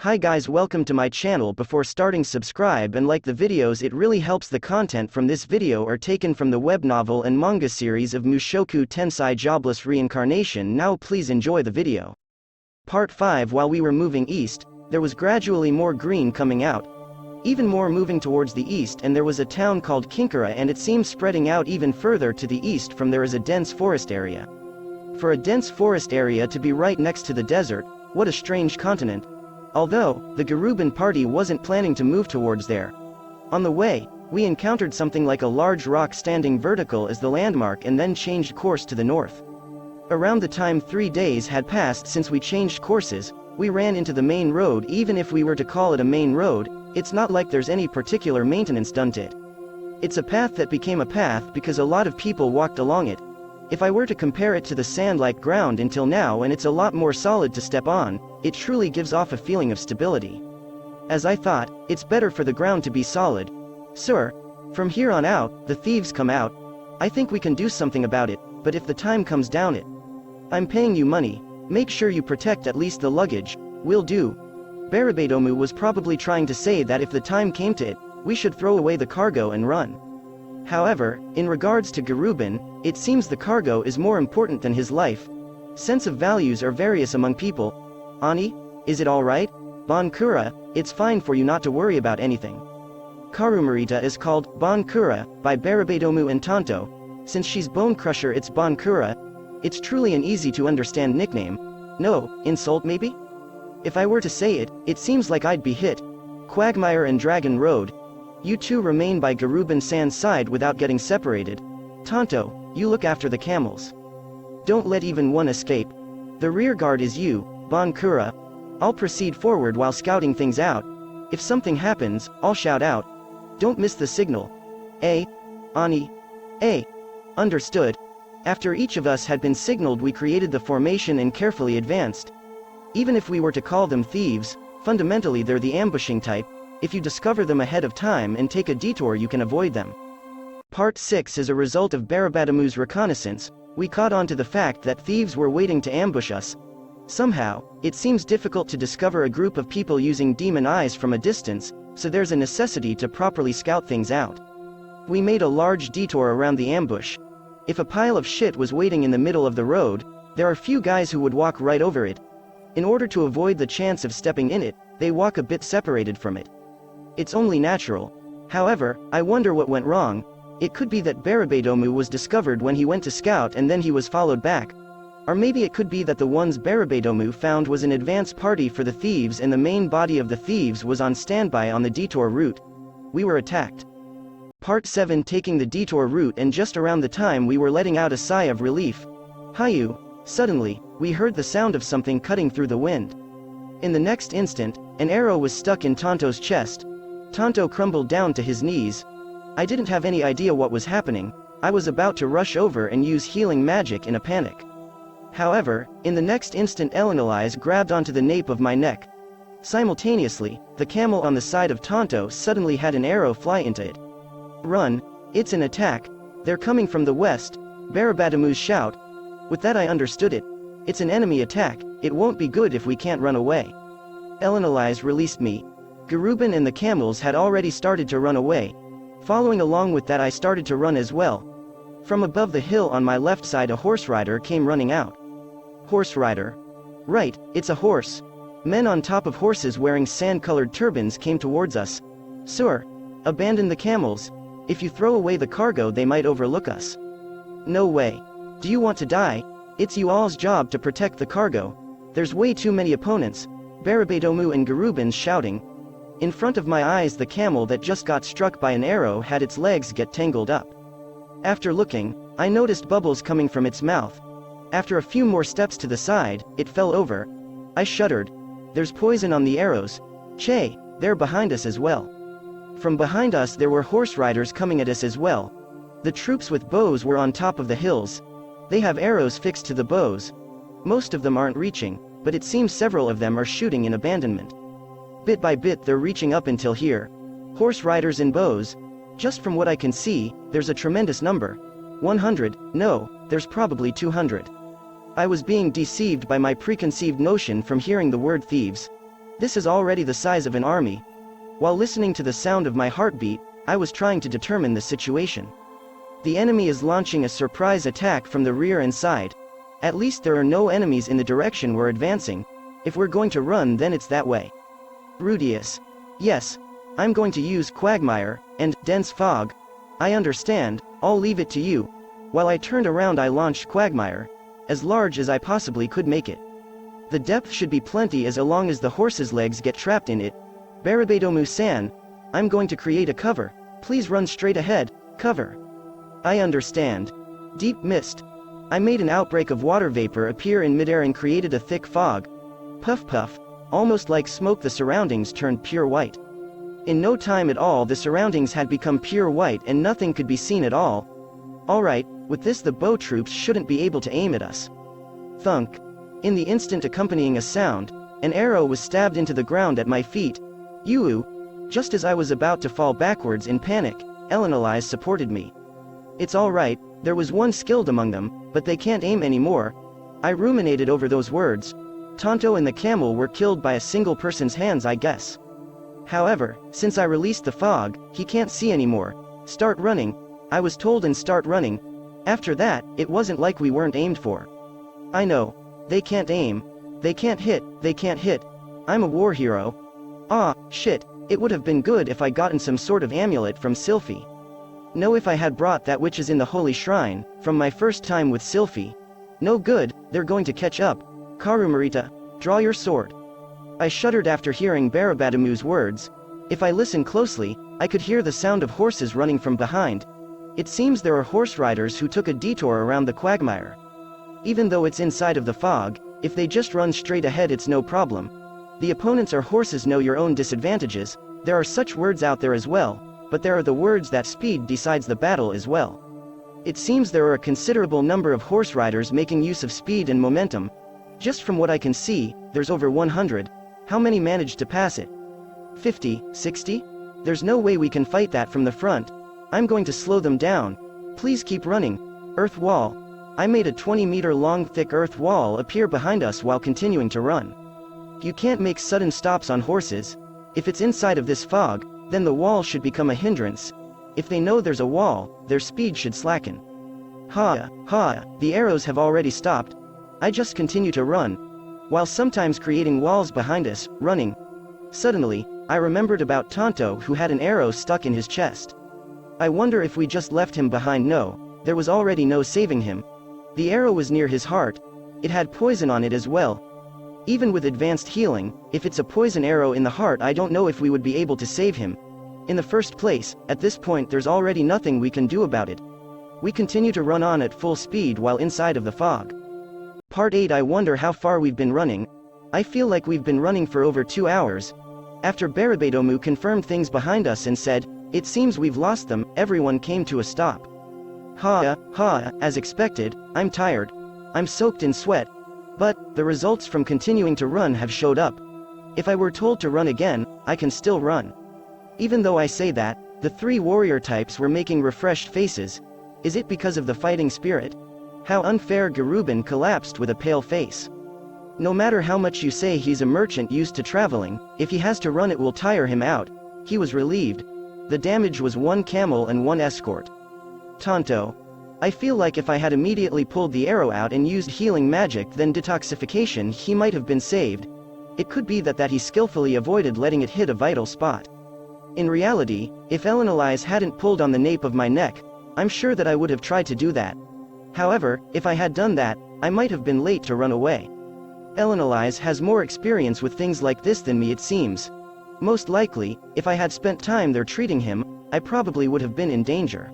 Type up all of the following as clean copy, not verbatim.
Hi guys, welcome to my channel. Before starting, subscribe and like the videos, it really helps. The content from this video are taken from the web novel and manga series of Mushoku Tensei Jobless Reincarnation. Now please enjoy the video. Part 5. While we were moving east, there was gradually more green coming out, even more moving towards the east, and there was a town called Kinkara, and it seems spreading out even further to the east from there is a dense forest area. For a dense forest area to be right next to the desert, what a strange continent. Although, the Garuban party wasn't planning to move towards there. On the way, we encountered something like a large rock standing vertical as the landmark and then changed course to the north. Around the time 3 days had passed since we changed courses, we ran into the main road. Even if we were to call it a main road, it's not like there's any particular maintenance done to it. It's a path that became a path because a lot of people walked along it. If I were to compare it to the sand-like ground until now, and it's a lot more solid to step on, it truly gives off a feeling of stability. As I thought, it's better for the ground to be solid. Sir, from here on out, the thieves come out. I think we can do something about it, but if the time comes down it. I'm paying you money. Make sure you protect at least the luggage. Will do. Barabadomu was probably trying to say that if the time came to it, we should throw away the cargo and run. However, in regards to Garuban, it seems the cargo is more important than his life. Sense of values are various among people. Ani, is it alright? Bonkura, it's fine for you not to worry about anything. Karumerita is called Bonkura by Barabadomu and Tonto. Since she's Bone Crusher, it's Bonkura. It's truly an easy to understand nickname. No, insult maybe? If I were to say it, it seems like I'd be hit. Quagmire and Dragon Road. You two remain by Garuban-san's side without getting separated. Tonto, you look after the camels. Don't let even one escape. The rear guard is you, Bonkura. I'll proceed forward while scouting things out. If something happens, I'll shout out. Don't miss the signal. Ani. Understood. After each of us had been signaled, we created the formation and carefully advanced. Even if we were to call them thieves, fundamentally they're the ambushing type. If you discover them ahead of time and take a detour, you can avoid them. Part 6. As a result of Barabadomu's reconnaissance, we caught on to the fact that thieves were waiting to ambush us. Somehow, it seems difficult to discover a group of people using demon eyes from a distance, so there's a necessity to properly scout things out. We made a large detour around the ambush. If a pile of shit was waiting in the middle of the road, there are few guys who would walk right over it. In order to avoid the chance of stepping in it, they walk a bit separated from it. It's only natural. However, I wonder what went wrong. It could be that Barabadomu was discovered when he went to scout and then he was followed back. Or maybe it could be that the ones Barabadomu found was an advance party for the thieves and the main body of the thieves was on standby on the detour route. We were attacked. Part 7. Taking the detour route, and just around the time we were letting out a sigh of relief. Hayu. Suddenly, we heard the sound of something cutting through the wind. In the next instant, an arrow was stuck in Tonto's chest. Tonto crumbled down to his knees. I didn't have any idea what was happening. I was about to rush over and use healing magic in a panic. However, in the next instant Elinalise grabbed onto the nape of my neck. Simultaneously, the camel on the side of Tonto suddenly had an arrow fly into it. Run, it's an attack. They're coming from the west. Barabadomu's shout. With that I understood it. It's an enemy attack. It won't be good if we can't run away. Elinalise released me. Garuban and the camels had already started to run away. Following along with that, I started to run as well. From above the hill on my left side, a horse rider came running out. Horse rider. Right, it's a horse. Men on top of horses wearing sand-colored turbans came towards us. Sir, abandon the camels. If you throw away the cargo, they might overlook us. No way. Do you want to die? It's you all's job to protect the cargo. There's way too many opponents. Barabadomu and Garuban's shouting. In front of my eyes, the camel that just got struck by an arrow had its legs get tangled up. After looking, I noticed bubbles coming from its mouth. After a few more steps to the side, it fell over. I shuddered. There's poison on the arrows. Che, they're behind us as well. From behind us there were horse riders coming at us as well. The troops with bows were on top of the hills. They have arrows fixed to the bows. Most of them aren't reaching, but it seems several of them are shooting in abandonment. Bit by bit they're reaching up until here. Horse riders and bows. Just from what I can see, there's a tremendous number. 100, no, there's probably 200. I was being deceived by my preconceived notion from hearing the word thieves. This is already the size of an army. While listening to the sound of my heartbeat, I was trying to determine the situation. The enemy is launching a surprise attack from the rear and side. At least there are no enemies in the direction we're advancing. If we're going to run, then it's that way. Rudeus. Yes. I'm going to use Quagmire and Dense Fog. I understand, I'll leave it to you. While I turned around, I launched Quagmire, as large as I possibly could make it. The depth should be plenty as long as the horse's legs get trapped in it. Barabadomu-san, I'm going to create a cover. Please run straight ahead. Cover. I understand. Deep mist. I made an outbreak of water vapor appear in midair and created a thick fog. Puff puff, almost like smoke. The surroundings turned pure white. In no time at all, the surroundings had become pure white and nothing could be seen at all. Alright, with this the bow troops shouldn't be able to aim at us. Thunk. In the instant accompanying a sound, an arrow was stabbed into the ground at my feet. Yoo-oo. Just as I was about to fall backwards in panic, Elinalise supported me. It's alright, there was one skilled among them, but they can't aim anymore. I ruminated over those words. Tonto and the camel were killed by a single person's hands, I guess. However, since I released the fog, he can't see anymore. Start running. I was told and start running. After that, it wasn't like we weren't aimed for. I know. They can't aim. They can't hit. They can't hit. I'm a war hero. Ah, shit. It would have been good if I gotten some sort of amulet from Sylphy. No, if I had brought that which is in the holy shrine, from my first time with Sylphy. No good, they're going to catch up. Karumerita, draw your sword. I shuddered after hearing Barabadamu's words. If I listened closely, I could hear the sound of horses running from behind. It seems there are horse riders who took a detour around the quagmire. Even though it's inside of the fog, if they just run straight ahead it's no problem. The opponents are horses. Know your own disadvantages. There are such words out there as well, but there are the words that speed decides the battle as well. It seems there are a considerable number of horse riders making use of speed and momentum. Just from what I can see, there's over 100. How many managed to pass it? 50, 60? There's no way we can fight that from the front. I'm going to slow them down. Please keep running. Earth wall. I made a 20-meter long thick earth wall appear behind us while continuing to run. You can't make sudden stops on horses. If it's inside of this fog, then the wall should become a hindrance. If they know there's a wall, their speed should slacken. Ha, ha, the arrows have already stopped. I just continue to run, while sometimes creating walls behind us, running. Suddenly, I remembered about Tonto who had an arrow stuck in his chest. I wonder if we just left him behind. No, there was already no saving him. The arrow was near his heart. It had poison on it as well. Even with advanced healing, if it's a poison arrow in the heart, I don't know if we would be able to save him. In the first place, at this point there's already nothing we can do about it. We continue to run on at full speed while inside of the fog. Part 8. I wonder how far we've been running. I feel like we've been running for over 2 hours. After Barabadomu confirmed things behind us and said, "It seems we've lost them," everyone came to a stop. Ha, ha, as expected, I'm tired. I'm soaked in sweat. But, the results from continuing to run have showed up. If I were told to run again, I can still run. Even though I say that, the 3 warrior types were making refreshed faces. Is it because of the fighting spirit? How unfair. Garuban collapsed with a pale face. No matter how much you say he's a merchant used to traveling, if he has to run it will tire him out. He was relieved. The damage was 1 camel and 1 escort. Tonto. I feel like if I had immediately pulled the arrow out and used healing magic, then detoxification, he might have been saved. It could be that he skillfully avoided letting it hit a vital spot. In reality, if Elinalise hadn't pulled on the nape of my neck, I'm sure that I would have tried to do that. However, if I had done that, I might have been late to run away. Elinalise has more experience with things like this than me, it seems. Most likely, if I had spent time there treating him, I probably would have been in danger.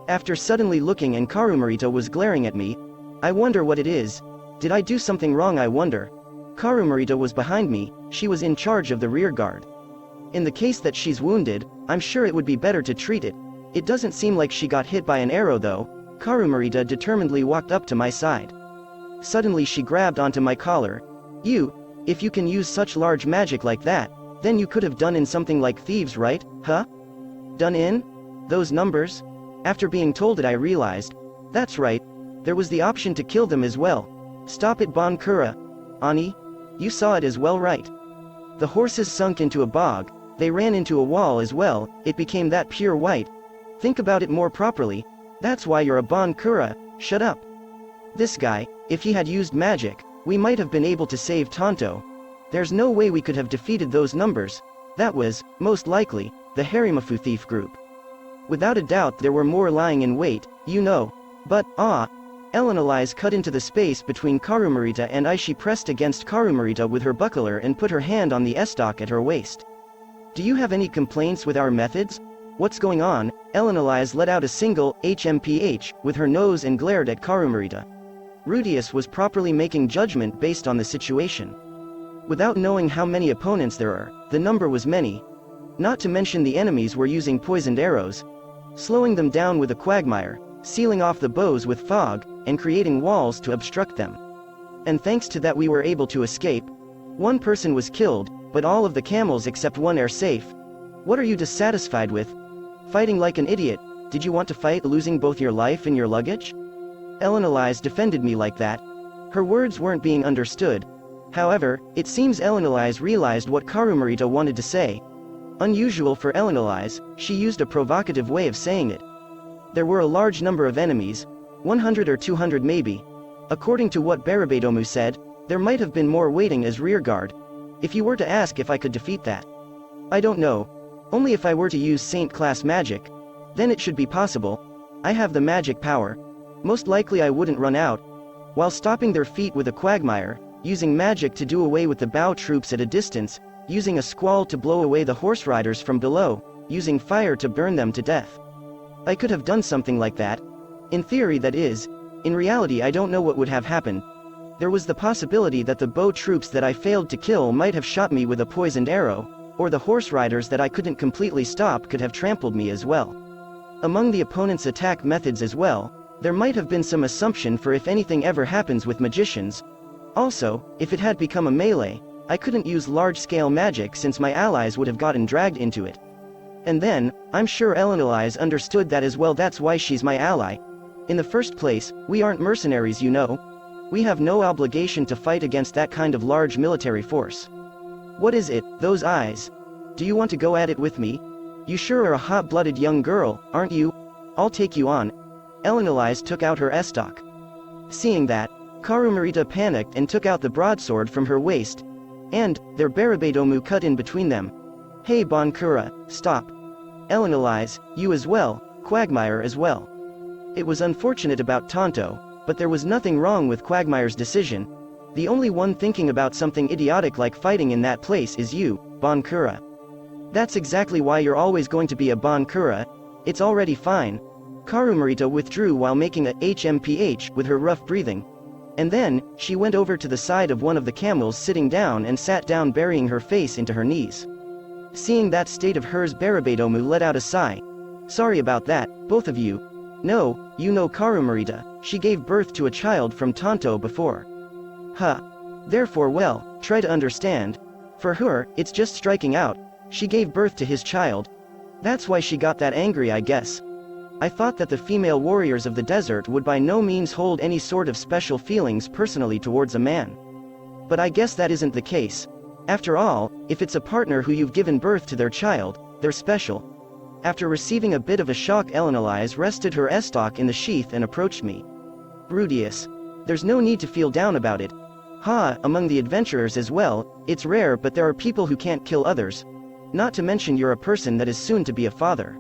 After suddenly looking and Karumerita was glaring at me, I wonder what it is. Did I do something wrong, I wonder? Karumerita was behind me, she was in charge of the rear guard. In the case that she's wounded, I'm sure it would be better to treat it. It doesn't seem like she got hit by an arrow though. Karumerita determinedly walked up to my side. Suddenly she grabbed onto my collar. If you can use such large magic like that, then you could have done in something like thieves, right? Huh? Done in? Those numbers? After being told it I realized. That's right. There was the option to kill them as well. Stop it, Bonkura. Ani? You saw it as well, right? The horses sunk into a bog, they ran into a wall as well, it became that pure white. Think about it more properly, that's why you're a Bankura, shut up. This guy, if he had used magic, we might have been able to save Tonto. There's no way we could have defeated those numbers. That was, most likely, the Harimafu thief group. Without a doubt there were more lying in wait, you know. But, Elinalise cut into the space between Karumerita and I. She pressed against Karumerita with her buckler and put her hand on the estoc at her waist. Do you have any complaints with our methods? What's going on? Elinalise let out a single, HMPH, with her nose and glared at Karumerita. Rudeus was properly making judgment based on the situation. Without knowing how many opponents there are, the number was many. Not to mention the enemies were using poisoned arrows, slowing them down with a quagmire, sealing off the bows with fog, and creating walls to obstruct them. And thanks to that we were able to escape. One person was killed, but all of the camels except one are safe. What are you dissatisfied with? Fighting like an idiot, did you want to fight losing both your life and your luggage? Elinalise defended me like that. Her words weren't being understood. However, it seems Elinalise realized what Karumerita wanted to say. Unusual for Elinalise, she used a provocative way of saying it. There were a large number of enemies, 100 or 200 maybe. According to what Barabadomu said, there might have been more waiting as rearguard. If you were to ask if I could defeat that. I don't know. Only if I were to use Saint-class magic. Then it should be possible. I have the magic power. Most likely I wouldn't run out. While stopping their feet with a quagmire, using magic to do away with the bow troops at a distance, using a squall to blow away the horse riders from below, using fire to burn them to death. I could have done something like that. In theory, that is. In reality, I don't know what would have happened. There was the possibility that the bow troops that I failed to kill might have shot me with a poisoned arrow, or the horse riders that I couldn't completely stop could have trampled me as well. Among the opponent's attack methods as well, there might have been some assumption for if anything ever happens with magicians. Also, if it had become a melee, I couldn't use large-scale magic since my allies would have gotten dragged into it. And then, I'm sure Elinalise understood that as well. That's why she's my ally. In the first place, we aren't mercenaries, you know. We have no obligation to fight against that kind of large military force. What is it, those eyes? Do you want to go at it with me? You sure are a hot-blooded young girl, aren't you? I'll take you on. Elinalise took out her estoc. Seeing that, Karumerita panicked and took out the broadsword from her waist. And, their Barabadomu cut in between them. Hey Bankura, stop. Elinalise, you as well, Quagmire as well. It was unfortunate about Tonto, but there was nothing wrong with Quagmire's decision. The only one thinking about something idiotic like fighting in that place is you, Bankura. That's exactly why you're always going to be a Bankura. It's already fine. Karumerita withdrew while making a HMPH with her rough breathing. And then, she went over to the side of one of the camels sitting down and sat down burying her face into her knees. Seeing that state of hers, Barabadomu let out a sigh. Sorry about that, both of you. No, you know Karumerita, she gave birth to a child from Tonto before. Huh. Therefore well, try to understand. For her, it's just striking out. She gave birth to his child. That's why she got that angry, I guess. I thought that the female warriors of the desert would by no means hold any sort of special feelings personally towards a man. But I guess that isn't the case. After all, if it's a partner who you've given birth to their child, they're special. After receiving a bit of a shock, Elinalise rested her estoc in the sheath and approached me. Rudeus. There's no need to feel down about it. Among the adventurers as well, it's rare, but there are people who can't kill others. Not to mention you're a person that is soon to be a father.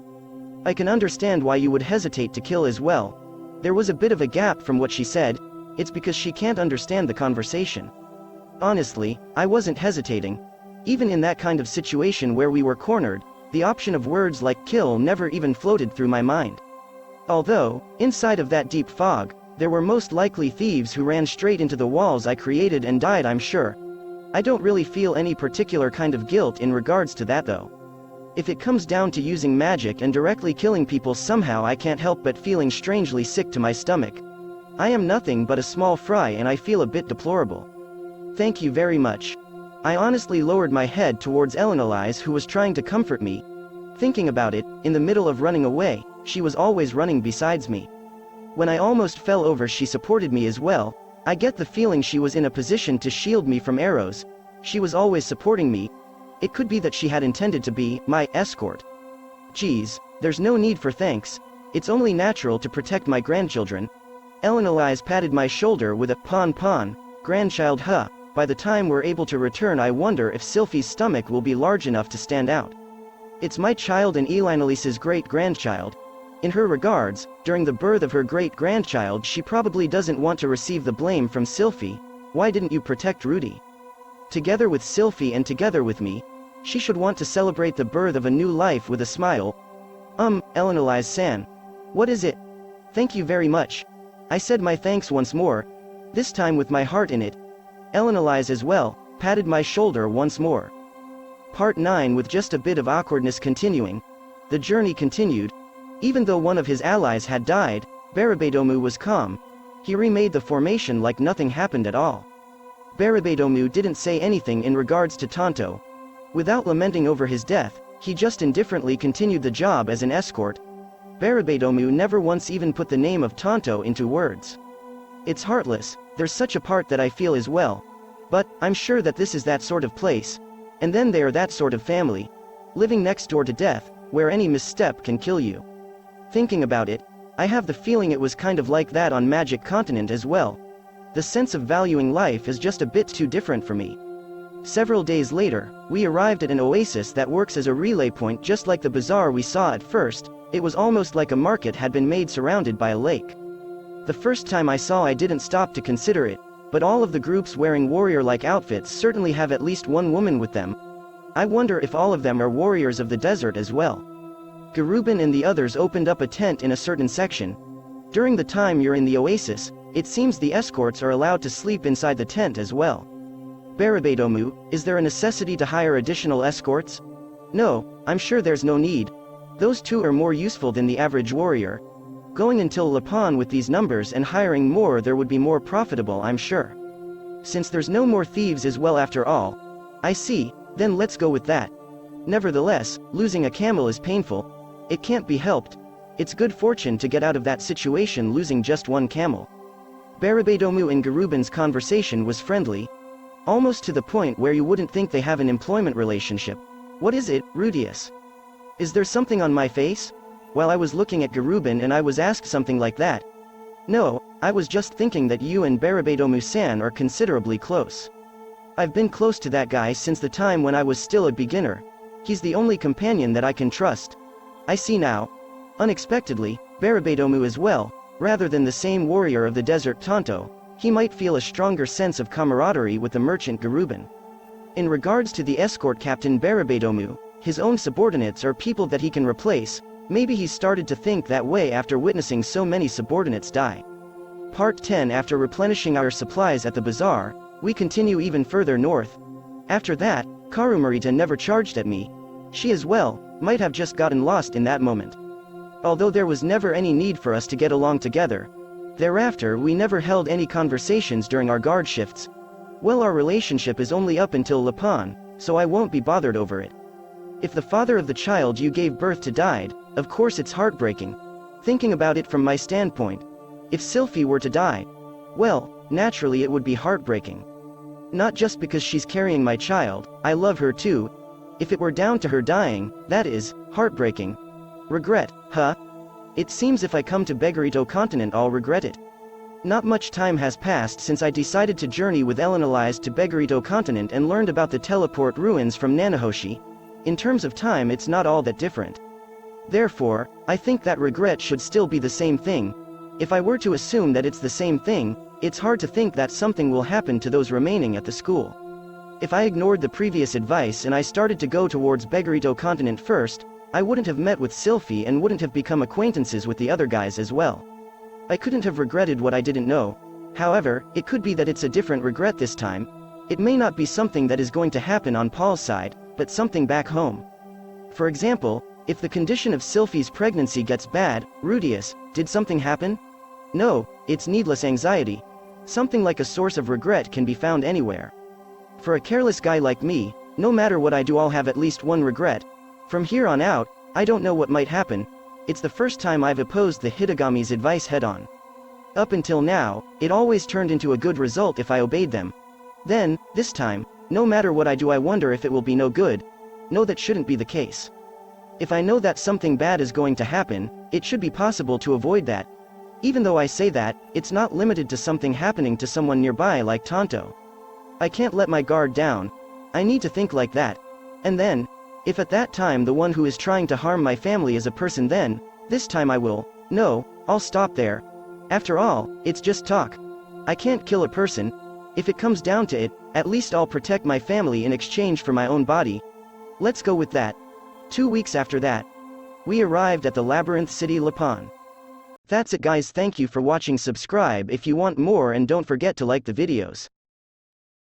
I can understand why you would hesitate to kill as well. There was a bit of a gap from what she said. It's because she can't understand the conversation. Honestly, I wasn't hesitating. Even in that kind of situation where we were cornered, the option of words like kill never even floated through my mind. Although, inside of that deep fog, there were most likely thieves who ran straight into the walls I created and died, I'm sure. I don't really feel any particular kind of guilt in regards to that though. If it comes down to using magic and directly killing people, somehow I can't help but feeling strangely sick to my stomach. I am nothing but a small fry and I feel a bit deplorable. Thank you very much. I honestly lowered my head towards Elinalise, who was trying to comfort me. Thinking about it, in the middle of running away, she was always running besides me. When I almost fell over, she supported me as well. I get the feeling she was in a position to shield me from arrows. She was always supporting me, It could be that she had intended to be my escort. Geez, there's no need for thanks. It's only natural to protect my grandchildren. Elinalise patted my shoulder with a pon, grandchild huh. By the time we're able to return, I wonder if Sylphy's stomach will be large enough to stand out. It's my child and Elinalise's great-grandchild. In her regards, during the birth of her great-grandchild she probably doesn't want to receive the blame from Sylphy. Why didn't you protect Rudy? Together with Sylphy and together with me, she should want to celebrate the birth of a new life with a smile. Elinalise-san. What is it? Thank you very much. I said my thanks once more, this time with my heart in it. Elinalise as well, patted my shoulder once more. Part 9. With just a bit of awkwardness continuing, the journey continued. Even though one of his allies had died, Barabadomu was calm. He remade the formation like nothing happened at all. Barabadomu didn't say anything in regards to Tonto. Without lamenting over his death, he just indifferently continued the job as an escort. Barabadomu never once even put the name of Tonto into words. It's heartless, there's such a part that I feel as well. But, I'm sure that this is that sort of place. And then they are that sort of family. Living next door to death, where any misstep can kill you. Thinking about it, I have the feeling it was kind of like that on Magic Continent as well. The sense of valuing life is just a bit too different for me. Several days later, we arrived at an oasis that works as a relay point just like the bazaar we saw at first. It was almost like a market had been made surrounded by a lake. The first time I saw, I didn't stop to consider it, but all of the groups wearing warrior-like outfits certainly have at least one woman with them. I wonder if all of them are warriors of the desert as well. Garubin and the others opened up a tent in a certain section. During the time you're in the oasis, it seems the escorts are allowed to sleep inside the tent as well. Barabadomu, is there a necessity to hire additional escorts? No, I'm sure there's no need. Those two are more useful than the average warrior. Going until Lapon with these numbers and hiring more, there would be more profitable, I'm sure. Since there's no more thieves as well after all. I see, then let's go with that. Nevertheless, losing a camel is painful. It can't be helped. It's good fortune to get out of that situation losing just one camel. Barabadomu and Garubin's conversation was friendly. Almost to the point where you wouldn't think they have an employment relationship. What is it, Rudeus? Is there something on my face? While I was looking at Garubin and I was asked something like that. No, I was just thinking that you and Barabadomu-san are considerably close. I've been close to that guy since the time when I was still a beginner. He's the only companion that I can trust. I see now. Unexpectedly, Barabadomu as well, rather than the same warrior of the desert Tonto, he might feel a stronger sense of camaraderie with the merchant Garubin. In regards to the escort captain Barabadomu, his own subordinates are people that he can replace. Maybe he started to think that way after witnessing so many subordinates die. Part 10. After replenishing our supplies at the bazaar, we continue even further north. After that, Karumerita never charged at me. She as well, might have just gotten lost in that moment. Although there was never any need for us to get along together. Thereafter we never held any conversations during our guard shifts. Well, our relationship is only up until Lapon, so I won't be bothered over it. If the father of the child you gave birth to died, of course it's heartbreaking. Thinking about it from my standpoint, if Sylphy were to die, well, naturally it would be heartbreaking. Not just because she's carrying my child, I love her too. If it were down to her dying, that is, heartbreaking. Regret, huh? It seems if I come to Beggarito Continent I'll regret it. Not much time has passed since I decided to journey with Elinalise to Beggarito Continent and learned about the teleport ruins from Nanahoshi. In terms of time it's not all that different. Therefore, I think that regret should still be the same thing. If I were to assume that it's the same thing, it's hard to think that something will happen to those remaining at the school. If I ignored the previous advice and I started to go towards Beggarito Continent first, I wouldn't have met with Sylphy and wouldn't have become acquaintances with the other guys as well. I couldn't have regretted what I didn't know. However, it could be that it's a different regret this time. It may not be something that is going to happen on Paul's side, but something back home. For example, if the condition of Sylphy's pregnancy gets bad, Rudeus, did something happen? No, it's needless anxiety. Something like a source of regret can be found anywhere. For a careless guy like me, no matter what I do I'll have at least one regret. From here on out, I don't know what might happen. It's the first time I've opposed the Hitagami's advice head-on. Up until now, it always turned into a good result if I obeyed them. Then, this time, no matter what I do I wonder if it will be no good. no, that shouldn't be the case. If I know that something bad is going to happen, it should be possible to avoid that. Even though I say that, it's not limited to something happening to someone nearby like Tonto. I can't let my guard down. I need to think like that. And then, if at that time the one who is trying to harm my family is a person, then, this time I will. No, I'll stop there. After all, it's just talk. I can't kill a person. If it comes down to it, at least I'll protect my family in exchange for my own body. Let's go with that. 2 weeks after that, we arrived at the Labyrinth City Lapon. That's it guys, thank you for watching. Subscribe if you want more and don't forget to like the videos.